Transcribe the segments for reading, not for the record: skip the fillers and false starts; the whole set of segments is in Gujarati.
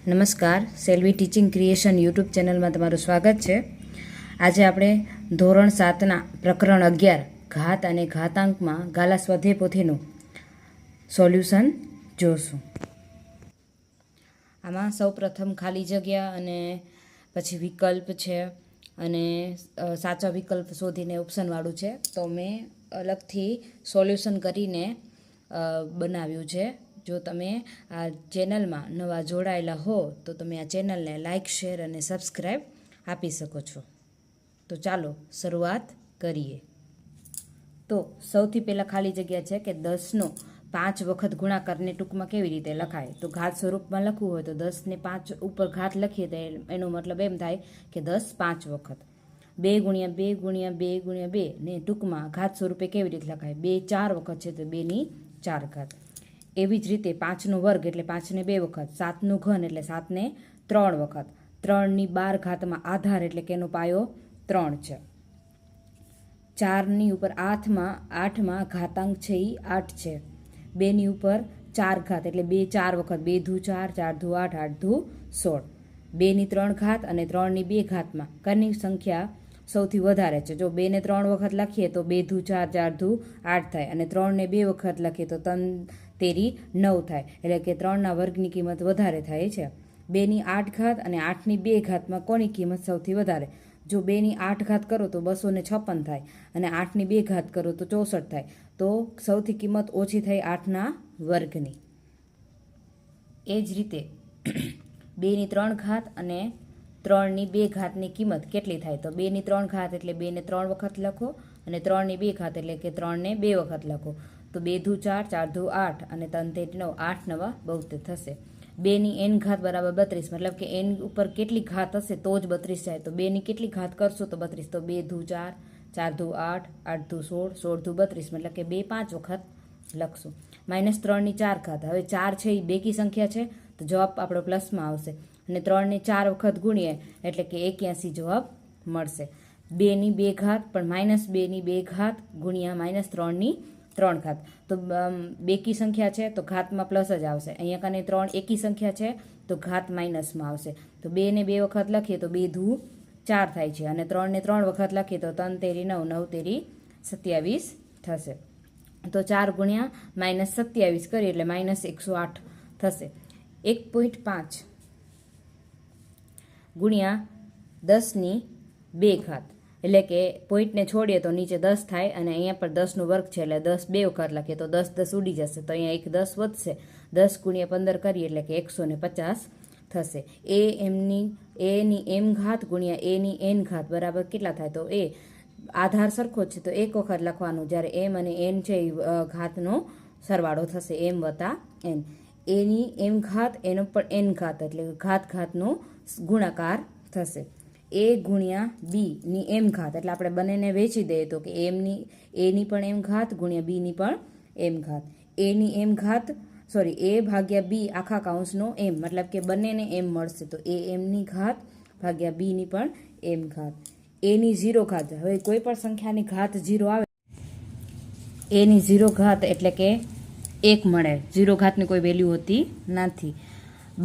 નમસ્કાર, સેલ્વી ટીચિંગ ક્રિએશન યુટ્યુબ ચેનલમાં તમારું સ્વાગત છે. આજે આપણે ધોરણ 7ના પ્રકરણ 11 ઘાત અને ઘાતાંકમાં ગાલા સ્વાધ્યાય પોથીનું સોલ્યુશન જોશું. આમાં સૌપ્રથમ ખાલી જગ્યા અને પછી વિકલ્પ છે અને સાચો વિકલ્પ શોધીને ઓપ્શનવાળું છે. તો મેં અલગથી સોલ્યુશન કરીને બનાવ્યું છે. જો તમે આ ચેનલમાં નવા જોડાયેલા હો તો તમે આ ચેનલને લાઇક, શેર અને સબસ્ક્રાઈબ આપી શકો છો. તો ચાલો શરૂઆત કરીએ. તો સૌથી પહેલાં ખાલી જગ્યા છે કે 10નો 5 વખત ગુણાકારને ટૂંકમાં કેવી રીતે લખાય. તો ઘાત સ્વરૂપમાં લખવું હોય તો 10ને 5 ઉપર ઘાત લખીએ તો એનો મતલબ એમ થાય કે 10 5 વખત. 2 ગુણ્યા 2 ગુણ્યા 2 ગુણ્યા 2 ને ટૂંકમાં ઘાત સ્વરૂપે કેવી રીતે લખાય. 2 4 વખત છે તો 2ની 4 ઘાત. એવી જ રીતે 5નો વર્ગ એટલે 5ને 2 વખત. 7નું ઘન એટલે 7ને 3 વખત. 3ની 12 ઘાતમાં આધાર એટલે કે એનો પાયો 3 છે. 4ની ઉપર 8માં ઘાતાંક છે એ 8 છે. 2ની ઉપર 4 ઘાત એટલે 2 4 વખત. 2 ધુ 4, 4 ધુ 8, 8 ધુ 16. 2ની 3 ઘાત અને 3ની 2 ઘાતમાં કની સંખ્યા સૌથી વધારે છે. જો 2ને 3 વખત લખીએ તો 2 ધુ 4, 4 ધુ 8 થાય અને 3ને 2 વખત લખીએ તો 3 તેરી 9 થાય. એટલે કે 3ના વર્ગની કિંમત વધારે થાય છે. 2ની 8 ઘાત અને 8ની 2 ઘાતમાં કોની કિંમત સૌથી વધારે. જો 2ની 8 ઘાત કરો તો 256 થાય અને 8ની 2 ઘાત કરો તો 64 થાય. તો સૌથી કિંમત ઓછી થઈ 8ના વર્ગની. એ જ રીતે 2ની 3 ઘાત અને 3ની 2 ઘાતની કિંમત કેટલી થાય. તો 2ની 3 ઘાત એટલે 2ને 3 વખત લખો અને 3ની 2 ઘાત એટલે કે 3ને 2 વખત લખો. તો 2 ધુ 4, 4 ધુ 8 અને 3 તેરી 9, 8 9 72 થશે. 2ની n ઘાત બરાબર 32, મતલબ કે n ઉપર કેટલી ઘાત હશે તો જ 32 જાય. તો 2ની કેટલી ઘાત કરશો તો 32. તો 2 ધુ 4, 4 ધુ 8, 8 ધુ 16, 16 ધુ 32, મતલબ કે 2 5 વખત લખશું. -3ની 4 ઘાત. હવે 4 છે એ બેકી સંખ્યા છે તો જવાબ આપણો પ્લસમાં આવશે અને 3ને 4 વખત ગુણીએ એટલે કે 81 જવાબ મળશે. 2ની 2 ઘાત પણ -2ની 2 ઘાત ગુણ્યા -3ની 3 ઘાત. તો બેકી સંખ્યા છે તો ઘાતમાં પ્લસ જ આવશે. અહીંયા કને 3 એકી સંખ્યા છે તો ઘાત માઇનસમાં આવશે. તો 2ને 2 વખત લખીએ તો 2 ધુ 4 થાય છે અને 3ને 3 વખત લખીએ તો 3 તેરી 9, 9 તેરી 27 થશે. તો 4 ગુણ્યા -27 કરીએ એટલે -108 થશે. 1.5 ગુણ્યા 10ની 2 ઘાત એટલે કે પોઈન્ટને છોડીએ તો નીચે 10 થાય અને અહીંયા પર 10નો વર્ગ છે એટલે 10 2 વખત લખીએ તો 10 10 ઉડી જશે. તો અહીંયા એક 10 વધશે. 10 ગુણ્યા 15 કરીએ એટલે કે 150 થશે. એની m ઘાત ગુણ્યા એની n ઘાત બરાબર કેટલા થાય. તો એ આધાર સરખો જ છે તો એક વખત લખવાનું, જ્યારે m અને n છે એ ઘાતનો સરવાળો થશે m વત્તા n. એની m ઘાત એનો પણ n ઘાત એટલે ઘાતનો ગુણાકાર થશે. a ગુણ્યા બીની m ઘાત એટલે આપણે બંનેને વેચી દઈએ તો કે એની પણ m ઘાત ગુણ્યા બીની પણ m ઘાત. એની m ઘાત એ ભાગ્યા બી આખા કાઉન્સનો m, મતલબ કે બંનેને m મળશે. તો એ mની ઘાત ભાગ્યા બીની પણ m ઘાત. એની 0 ઘાત. હવે કોઈ પણ સંખ્યાની ઘાત 0 આવે એની 0 ઘાત એટલે કે 1 મળે. 0 ઘાતની કોઈ વેલ્યુ હોતી નથી.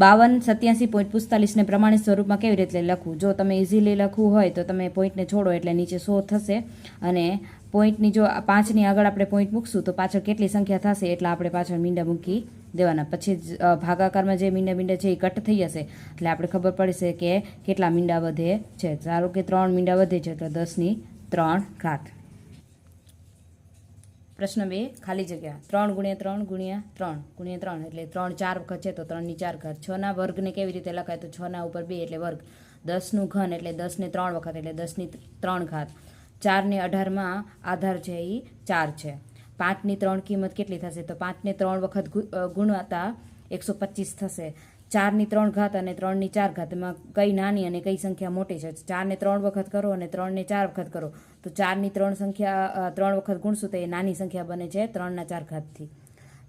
52 87.45ને પ્રમાણિત સ્વરૂપમાં કેવી રીતે લખવું. જો તમે ઇઝીલી લખવું હોય તો તમે પોઈન્ટને છોડો એટલે નીચે 100 થશે અને પોઈન્ટની જો 5ની આગળ આપણે પોઈન્ટ મૂકશું તો પાછળ કેટલી સંખ્યા થશે એટલા આપણે પાછળ મીંડા મૂકી દેવાના. પછી ભાગાકારમાં જે મીંડા છે એ કટ થઈ જશે એટલે આપણે ખબર પડશે કે કેટલા મીંડા વધે છે. ધારો કે 3 મીંડા વધે છે તો 10ની 3 ઘાત. પ્રશ્ન 2 ખાલી જગ્યા. 3 ગુણ્યા 3 ગુણ્યા 3 ગુણ્યા 3 એટલે 3 4 વખત છે તો 3ની 4 ઘાત. 6ના વર્ગને કેવી રીતે લખાય. તો 6ના ઉપર 2 એટલે વર્ગ. 10નું ઘન એટલે 10ને 3 વખત એટલે 10ની 3 ઘાત. 4ને 18માં આધાર છે એ 4 છે. 5ની 3 કિંમત કેટલી થશે. તો 5ને 3 વખત ગુણવાતા 125 થશે. 4ની 3 ઘાત અને 3ની 4 ઘાત એમાં કઈ નાની અને કઈ સંખ્યા મોટી છે. 4ને 3 વખત કરો અને 3ને 4 વખત કરો તો 4ની 3 વખત ગુણશું તો એ નાની સંખ્યા બને છે 3ના 4 ઘાતથી.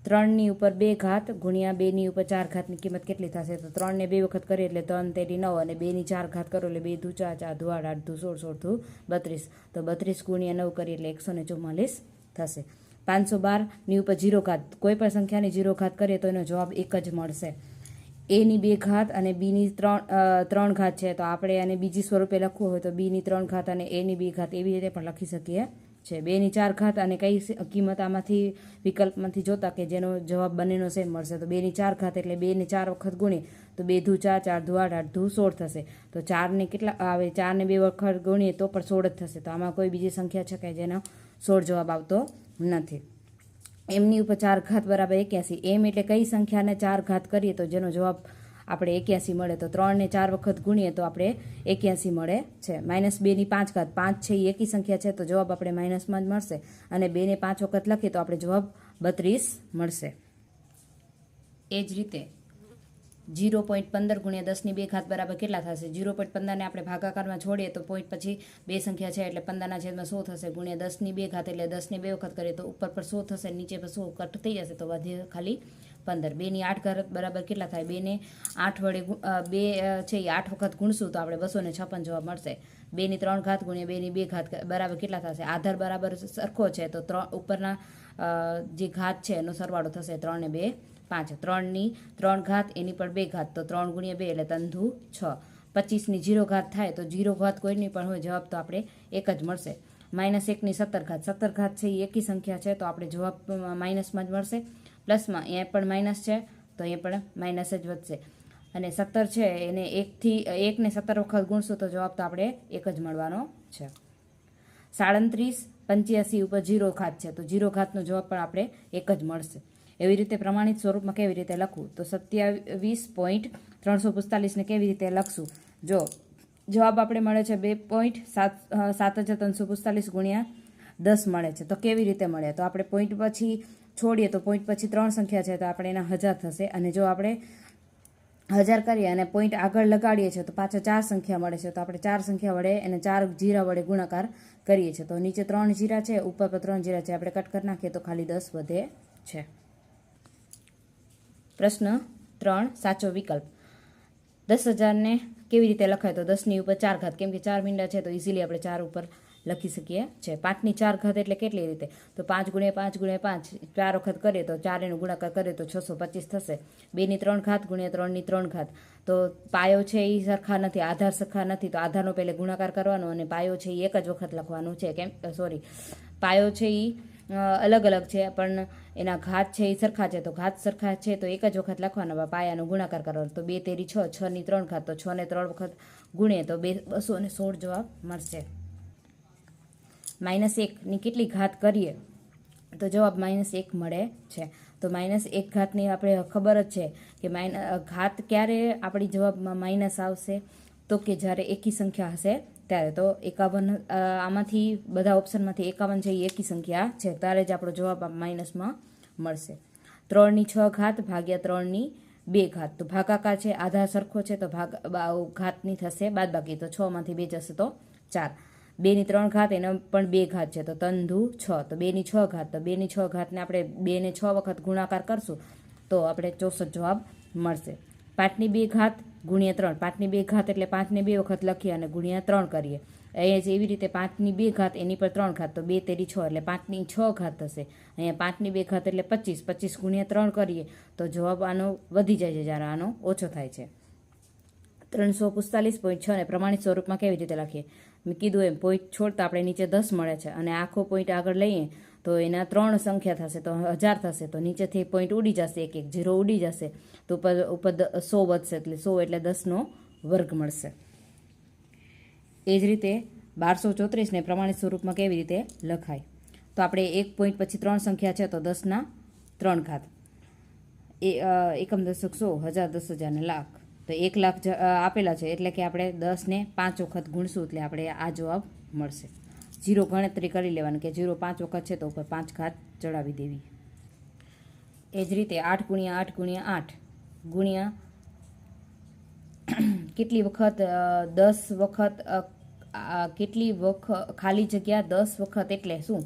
3ની ઉપર 2 ઘાત ગુણ્યા 2ની ઉપર 4 ઘાતની કિંમત કેટલી થશે. તો 3ને 2 વખત કરીએ એટલે 3 તેરી 9 અને 2ની 4 ઘાત કરો એટલે 2 ધુ 4, 4 ધુ 8, 8 ધુ 16, 16 ધુ 32. તો 32 ગુણ્યા 9 કરીએ એટલે 144 થશે. 512ની ઉપર 0 ઘાત. કોઈ પણ સંખ્યાની 0 ઘાત કરીએ તો એનો જવાબ 1 જ મળશે. એની 2 ઘાત અને બીની 3 ઘાત છે. તો આપણે આને બીજી સ્વરૂપે લખવું હોય તો બીની 3 ઘાત અને એની 2 ઘાત એવી રીતે પણ લખી શકીએ છે. 2ની 4 ઘાત અને કઈ કિંમત આમાંથી વિકલ્પમાંથી જોતા કે જેનો જવાબ બંનેનો સેમ મળશે. તો 2ની 4 ઘાત એટલે 2ને 4 વખત ગુણીએ તો 2 દુ 4, 4 દુ 8, 8 દુ 16 થશે. તો 4ને કેટલા આવે? 4ને 2 વખત ગુણીએ તો પણ 16 જ થશે. તો આમાં કોઈ બીજી સંખ્યા છે કે જેનો 16 જવાબ આવતો નથી. એમની ઉપર 4 ઘાત બરાબર 81. એમ એટલે કઈ સંખ્યાને 4 ઘાત કરીએ તો જેનો જવાબ આપણે 81 મળે. તો 3ને 4 વખત ગુણીએ તો આપણે 81 મળે છે. -2ની 5 ઘાત, 5 છે એ એકી સંખ્યા છે તો જવાબ આપણે માઇનસમાં જ મળશે. અને 2ને 5 વખત લખીએ તો આપણે જવાબ 32 મળશે. એ જ રીતે 0.15 ગુણ્યા 10ની 2 ઘાત બરાબર કેટલા થશે? 0.15ને આપણે ભાગાકારમાં છોડીએ તો પોઈન્ટ પછી બે સંખ્યા છે એટલે 15ના છેદમાં 100 થશે. ગુણ્યા 10ની 2 ઘાત એટલે 10ને 2 વખત કરીએ તો ઉપર પર 100 થશે, નીચે પર 100 કટ થઈ જશે તો વધે ખાલી 15. 2ની 8 ઘાત બરાબર કેટલા થાય? 2ને 8 વડે 2 છે એ 8 વખત ગુણશું તો આપણે 256 જવાબ મળશે. 2ની 3 ઘાત ગુણ્યા 2ની 2 ઘાત બરાબર કેટલા થશે? આધાર બરાબર સરખો છે તો ઉપરના જે ઘાત છે એનો સરવાળો થશે. 3 ને 2 5. 3ની 3 ઘાત એની પર 2 ઘાત તો 3 ગુણ્યા 2 એટલે 3 દુ 6. 25ની 0 ઘાત થાય તો 0 ઘાત કોઈની પણ હોય જવાબ તો આપણે એક જ મળશે. -1ની 17 ઘાત, 17 ઘાત છે એ એકી સંખ્યા છે તો આપણે જવાબ માઇનસમાં જ મળશે. પ્લસમાં અહીંયા પણ માઇનસ છે તો અહીંયા પણ માઇનસ જ વધશે. અને 17 છે એને 1ને 17 વખત ગુણશું તો જવાબ તો આપણે એક જ મળવાનો છે. 37, 85 ઉપર 0 ઘાત છે તો 0 ઘાતનો જવાબ પણ આપણે એક જ મળશે. એવી રીતે પ્રમાણિત સ્વરૂપમાં કેવી રીતે લખવું? તો 27.345ને કેવી રીતે લખશું? જો જવાબ આપણે મળે છે 2.7345 ગુણ્યા 10 મળે છે. તો કેવી રીતે મળે? તો આપણે પોઈન્ટ પછી છોડીએ તો પોઈન્ટ પછી 3 સંખ્યા છે તો આપણે એના 1000 થશે. અને જો આપણે 1000 કરીએ અને પોઈન્ટ આગળ લગાડીએ છીએ તો પાછા 4 સંખ્યા મળે છે તો આપણે 4 સંખ્યા વડે એને 4 જીરા વડે ગુણાકાર કરીએ છીએ. તો નીચે 3 જીરા છે, ઉપર પર 3 જીરા છે, આપણે કટ કરી નાખીએ તો ખાલી 10 વધે છે. પ્રશ્ન 3 સાચો વિકલ્પ. 10,000ને કેવી રીતે લખાય? તો 10ની ઉપર 4 ઘાત, કેમ કે 4 મીંડા છે તો ઇઝીલી આપણે 4 ઉપર લખી શકીએ છે. 5ની 4 ઘાત એટલે કેટલી રીતે? તો 5 ગુણ્યા 5 ગુણ્યા 5 4 વખત કરીએ તો 4 એનો ગુણાકાર કરીએ તો 625 થશે. 2ની 3 ઘાત ગુણ્યા 3ની 3 ઘાત તો પાયો છે એ સરખા નથી, આધાર સરખા નથી તો આધારનો પહેલે ગુણાકાર કરવાનો અને પાયો છે એ એક જ વખત લખવાનું છે. પાયો છે એ અલગ અલગ છે પણ એના ઘાત છે એ સરખા છે તો ઘાત સરખા છે તો એક જ વખત લખવાના, પાયાનો ગુણાકાર કરવાનો. તો 2 તેરી 6, 6ની 3 ઘાત તો 6ને 3 વખત ગુણીએ તો 216 જવાબ મળશે. -1ની કેટલી ઘાત કરીએ તો જવાબ -1 મળે છે. તો -1 ઘાતની આપણે ખબર જ છે કે ઘાત ક્યારે આપણી જવાબમાં માઇનસ આવશે તો કે જ્યારે એકી સંખ્યા હશે ત્યારે. તો 51 આમાંથી બધા ઓપ્શનમાંથી 51 છે એ એકી સંખ્યા છે ત્યારે જ આપણો જવાબ માઇનસમાં મળશે. 3ની 6 ઘાત ભાગ્યા 3ની 2 ઘાત તો ભાગાકાર છે, આધાર સરખો છે તો ઘાતની થશે બાદબાકી તો 6માંથી 2 જશે તો 4. 2ની 3 ઘાત એને પણ 2 ઘાત છે તો 3 દુ 6 તો 2ની 6 ઘાત તો 2ની 6 ઘાતને આપણે 2ને 6 વખત ગુણાકાર કરશું તો આપણે 64 જવાબ મળશે. 5ની 2 ઘાત ગુણ્યા 3, 5ની 2 ઘાત એટલે 5ને 2 વખત લખીએ અને ગુણ્યા 3 કરીએ. અહીંયા એવી રીતે 5ની 2 ઘાત એની પર 3 ઘાત તો 2 તેરી 6 એટલે 5ની 6 ઘાત થશે. અહીંયા 5ની 2 ઘાત એટલે 25, 25 ગુણ્યા 3 કરીએ તો જવાબ આનો વધી જાય છે જ્યારે આનો ઓછો થાય છે. 345.6 ને પ્રમાણિત સ્વરૂપમાં કેવી રીતે લખીએ? મેં કીધું એમ પોઈન્ટ છોડતા આપણે નીચે 10 મળે છે અને આખો પોઈન્ટ આગળ લઈએ તો એના 3 સંખ્યા થશે તો 1000 થશે. તો નીચેથી પોઈન્ટ ઉડી જશે, એક એક 0 ઉડી જશે તો ઉપર 100 વધશે એટલે 100 એટલે 10નો વર્ગ મળશે. એ જ રીતે 1234ને પ્રમાણિત સ્વરૂપમાં કેવી રીતે લખાય? તો આપણે એક પોઈન્ટ પછી 3 સંખ્યા છે તો 10ના 3 ઘાત, એકમ દશક 100, હજાર, 10,000 ને લાખ. તો 1 લાખ આપેલા છે એટલે કે આપણે 10ને 5 વખત ગુણશું એટલે આપણે આ જવાબ મળશે. 0 ગણતરી કરી લેવાની કે 0 5 વખત છે તો ઉપર 5 ઘાત ચડાવી દેવી. એ જ રીતે 8 ગુણ્યા 8 ગુણ્યા 8 ગુણ્યા કેટલી વખત 10 વખત કેટલી વખત ખાલી જગ્યા 10 વખત એટલે શું?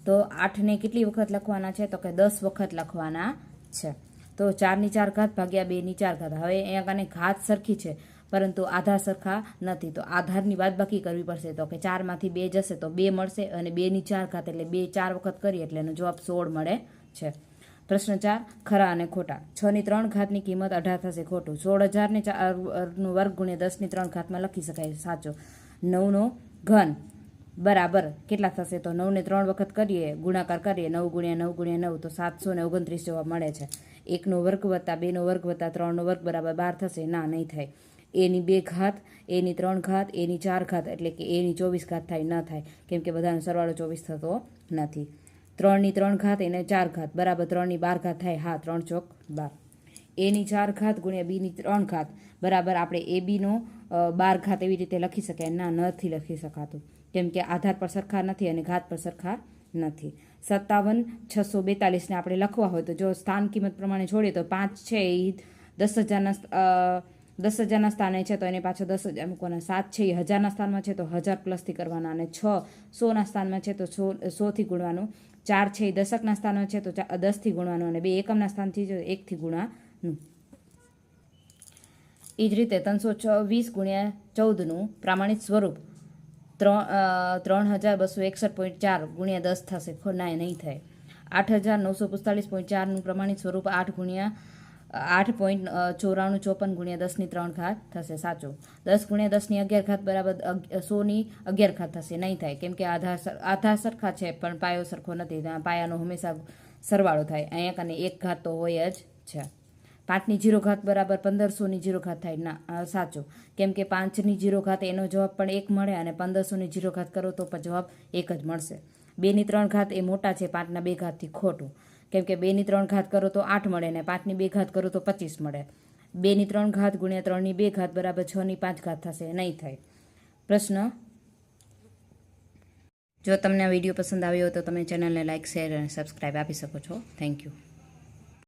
તો 8ને કેટલી વખત લખવાના છે તો કે 10 વખત લખવાના છે. તો 4ની 4 ઘાત ભાગ્યા 2ની 4 ઘાત. હવે અહીંયા કાને ઘાત સરખી છે પરંતુ આધાર સરખા નથી તો આધારની બાદબાકી કરવી પડશે. તો કે 4માંથી 2 જશે તો 2 મળશે અને 2ની 4 ઘાત એટલે 2 4 વખત કરીએ એટલે એનો જવાબ 16 મળે છે. પ્રશ્ન 4 ખરા અને ખોટા. 6ની 3 ઘાતની કિંમત 18 થશે, ખોટું. 16,000ને 4 વર્ગ ગુણ્યા 10ની 3 ઘાતમાં લખી શકાય, સાચો. 9નો ઘન બરાબર કેટલા થશે? તો 9ને 3 વખત કરીએ, ગુણાકાર કરીએ, 9 ગુણ્યા 9 ગુણ્યા 9 તો 729 જવાબ મળે છે. 1નો વર્ગ વત્તા 2નો વર્ગ વત્તા 3નો વર્ગ બરાબર 12 થશે, ના નહીં થાય. એની 2 ઘાત, એની 3 ઘાત, એની 4 ઘાત એટલે કે એની 24 ઘાત થાય, ન થાય, કેમ કે બધાનો સરવાળો 24 થતો નથી. 3ની 3 ઘાત, એને 4 ઘાત બરાબર 3ની 12 ઘાત થાય, હા, 3 ચોક 12. એની 4 ઘાત ગુણ્યા બીની 3 ઘાત બરાબર આપણે એ બીનો 12 ઘાત એવી રીતે લખી શકાય, ના, નથી લખી શકાતું, કેમ કે આધાર પર સરખા નથી અને ઘાત પર સરખા નથી. 57,642ને આપણે લખવા હોય તો જો સ્થાન કિંમત પ્રમાણે જોડીએ તો 5 છે એ 10,000ના સ્થાને છે તો એને પાછળ 10,000 મૂકવાના. 7 છે એ 1,000ના સ્થાનમાં છે તો 1,000 પ્લસથી કરવાના, અને 6 100ના સ્થાનમાં છે તો 100થી ગુણવાનું. 4 છે એ દશકના સ્થાનમાં છે તો 10થી ગુણવાનું, અને 2 એકમના સ્થાનથી છે તો 1થી ગુણવાનું. એ જ રીતે 320 ગુણ્યા 14નું પ્રમાણિત સ્વરૂપ 3,261.4 ગુણ્યા 10 થશે, ના, નહીં થાય. 8,945.4નું પ્રમાણિત સ્વરૂપ 8 ગુણ્યા 8.9454 ગુણ્યા 10ની 3 ઘાત થશે, સાચું. 10 ગુણ્યા 10ની 11 ઘાત બરાબર 100ની 11 ઘાત થશે, નહીં થાય, કેમ કે આધાર સરખા છે પણ પાયો સરખો નથી, પાયાનો હંમેશા સરવાળો થાય. અહીંયા કને 1 ઘાત તો હોય જ છે. 5ની 0 ઘાત બરાબર 1500ની 0 ઘાત થાય, ના, સાચું, કેમ કે 5ની 0 ઘાત એનો જવાબ પણ 1 મળે અને 1500ની 0 ઘાત કરો તો પણ જવાબ 1 જ મળશે. 2ની 3 ઘાત એ મોટા છે 5ના 2 ઘાતથી, ખોટું, કેમ કે 2ની 3 ઘાત કરો તો 8 મળે ને 5ની 2 ઘાત કરો તો 25 મળે. 2ની 3 ઘાત ગુણ્યા 3ની 2 ઘાત બરાબર 6ની 5 ઘાત થશે, નહીં થાય. પ્રશ્ન. જો તમને આ વિડીયો પસંદ આવ્યો હોય તો તમે ચેનલને લાઇક, શેર અને સબસ્ક્રાઈબ આપી શકો છો. Thank you.